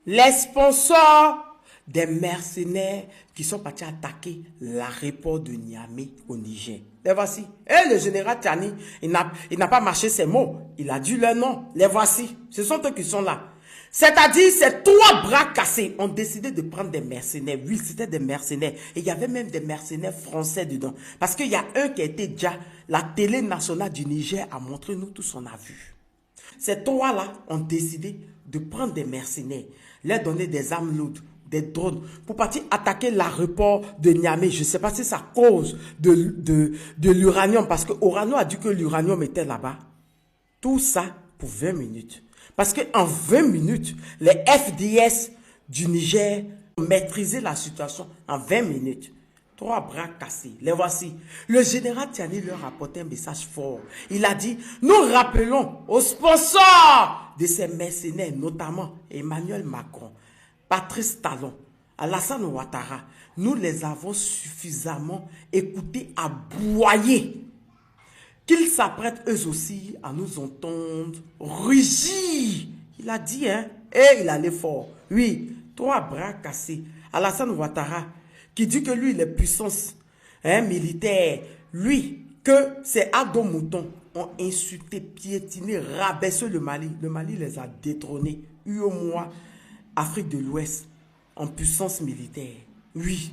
les sponsors des mercenaires qui sont partis attaquer l'aéroport de Niamey au Niger. Les voici. Et le général Tiani, il n'a pas marché ses mots. Il a dit leur nom. Les voici. Ce sont eux qui sont là. C'est-à-dire, ces trois bras cassés ont décidé de prendre des mercenaires. Oui, c'était des mercenaires. Et il y avait même des mercenaires français dedans. Parce qu'il y a un qui a été déjà, la télé nationale du Niger a montré, nous tous on a vu. Ces trois-là ont décidé de prendre des mercenaires, leur donner des armes lourdes, des drones, pour partir attaquer l'aéroport de Niamey. Je ne sais pas si ça cause de l'uranium, parce que Orano a dit que l'uranium était là-bas. Tout ça pour 20 minutes. Parce qu'en 20 minutes, les FDS du Niger ont maîtrisé la situation en 20 minutes. Trois bras cassés. Les voici. Le général Tiani leur a apporté un message fort. Il a dit, nous rappelons aux sponsors de ces mercenaires, notamment Emmanuel Macron, Patrice Talon, Alassane Ouattara. Nous les avons suffisamment écoutés, aboyés, qu'ils s'apprêtent eux aussi à nous entendre rugir. Il a dit, hein, et il allait fort. Oui, trois bras cassés. Alassane Ouattara, qui dit que lui, les puissances militaires, lui, que ces Ado Moutons ont insulté, piétiné, rabaissé le Mali. Le Mali les a détrônés. UOMOA, Afrique de l'Ouest, en puissance militaire. Oui,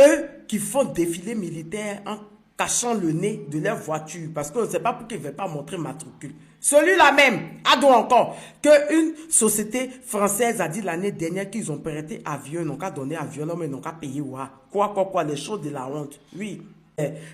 eux qui font défilé militaire en cachant le nez de leur voiture, parce qu'on ne sait pas pourquoi ils ne veulent pas montrer matricule. Celui-là même, ado encore, qu'une société française a dit l'année dernière qu'ils ont prêté avion, ils n'ont qu'à donner avion, mais ils n'ont qu'à payer. Quoi, les choses de la honte. Oui.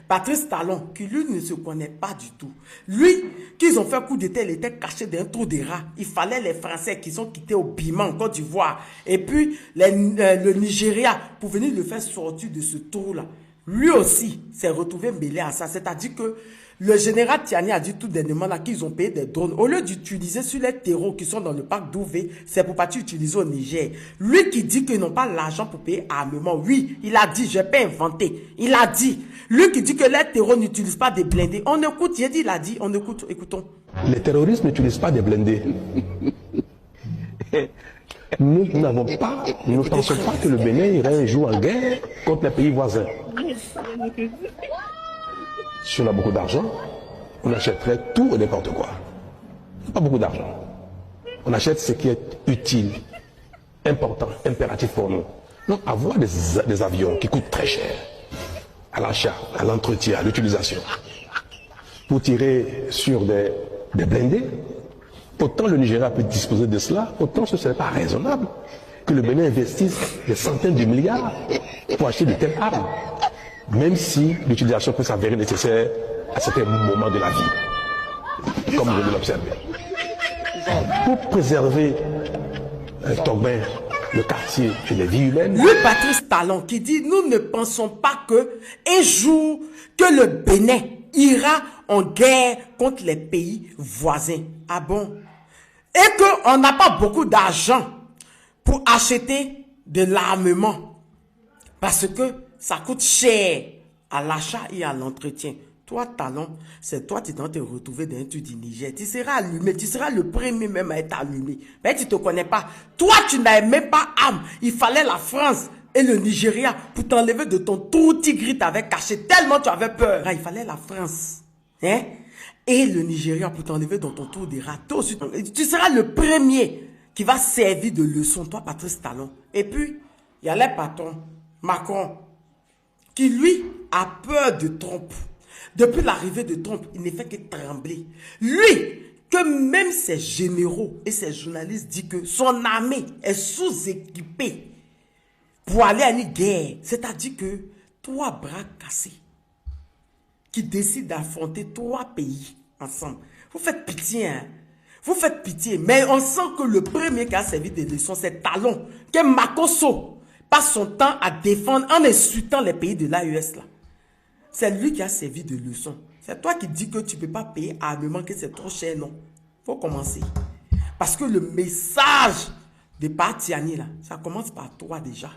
Patrice Talon, qui lui ne se connaît pas du tout. Lui, qu'ils ont fait coup d'état, il était caché dans un trou de rat. Il fallait les Français qui sont quittés au Bima, en Côte d'Ivoire, et puis le Nigeria, pour venir le faire sortir de ce trou-là. Lui aussi s'est retrouvé mêlé à ça. C'est-à-dire que le général Tiani a dit tout dernièrement là qu'ils ont payé des drones. Au lieu d'utiliser sur les terreaux qui sont dans le parc d'Ouvé, c'est pour partir utiliser au Niger. Lui qui dit qu'ils n'ont pas l'argent pour payer armement. Oui, il a dit, je n'ai pas inventé. Il a dit. Lui qui dit que les terreaux n'utilisent pas des blindés. On écoute, il a dit, on écoute, écoutons. Les terroristes n'utilisent pas des blindés. Nous n'avons pas, nous ne pensons pas que le Bénin irait un jour en guerre contre les pays voisins. Si on a beaucoup d'argent, on achèterait tout et n'importe quoi. On n'a pas beaucoup d'argent. On achète ce qui est utile, important, impératif pour nous. Donc avoir des avions qui coûtent très cher, à l'achat, à l'entretien, à l'utilisation, pour tirer sur des blindés, autant le Nigeria peut disposer de cela, autant ce ne serait pas raisonnable que le Bénin investisse des centaines de milliards pour acheter de telles armes, même si l'utilisation peut s'avérer nécessaire à certains moments de la vie, comme vous l'observez. Pour préserver Togben, le quartier et les vies humaines. Lui, Patrice Talon, qui dit, nous ne pensons pas que un jour que le Bénin ira en guerre contre les pays voisins. Ah bon? Et qu'on n'a pas beaucoup d'argent pour acheter de l'armement. Parce que ça coûte cher à l'achat et à l'entretien. Toi, Talon, c'est toi qui dois te retrouver dans un truc du Niger. Tu seras allumé, tu seras le premier même à être allumé. Mais tu ne te connais pas. Toi, tu n'avais même pas âme. Il fallait la France et le Nigeria pour t'enlever de ton trou tigre t'avais caché tellement tu avais peur. Il fallait la France. Hein? Et le Nigeria pour t'enlever dans ton tour des râteaux. Tu seras le premier qui va servir de leçon, toi, Patrice Talon. Et puis, il y a les patrons, Macron, qui lui a peur de Trump. Depuis l'arrivée de Trump, il ne fait que trembler. Lui, que même ses généraux et ses journalistes disent que son armée est sous-équipée pour aller à une guerre. C'est-à-dire que trois bras cassés qui décident d'affronter trois pays ensemble. Vous faites pitié, hein? Vous faites pitié. Mais on sent que le premier qui a servi de leçon, c'est Talon, que Makosso passe son temps à défendre en insultant les pays de l'AES là. C'est lui qui a servi de leçon. C'est toi qui dis que tu ne peux pas payer armement, que c'est trop cher, non. Il faut commencer. Parce que le message de Tiani là, ça commence par toi déjà.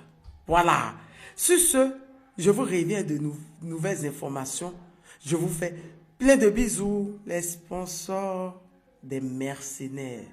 Voilà. Sur ce, je vous reviens de nouvelles informations. Je vous fais plein de bisous, les sponsors des mercenaires.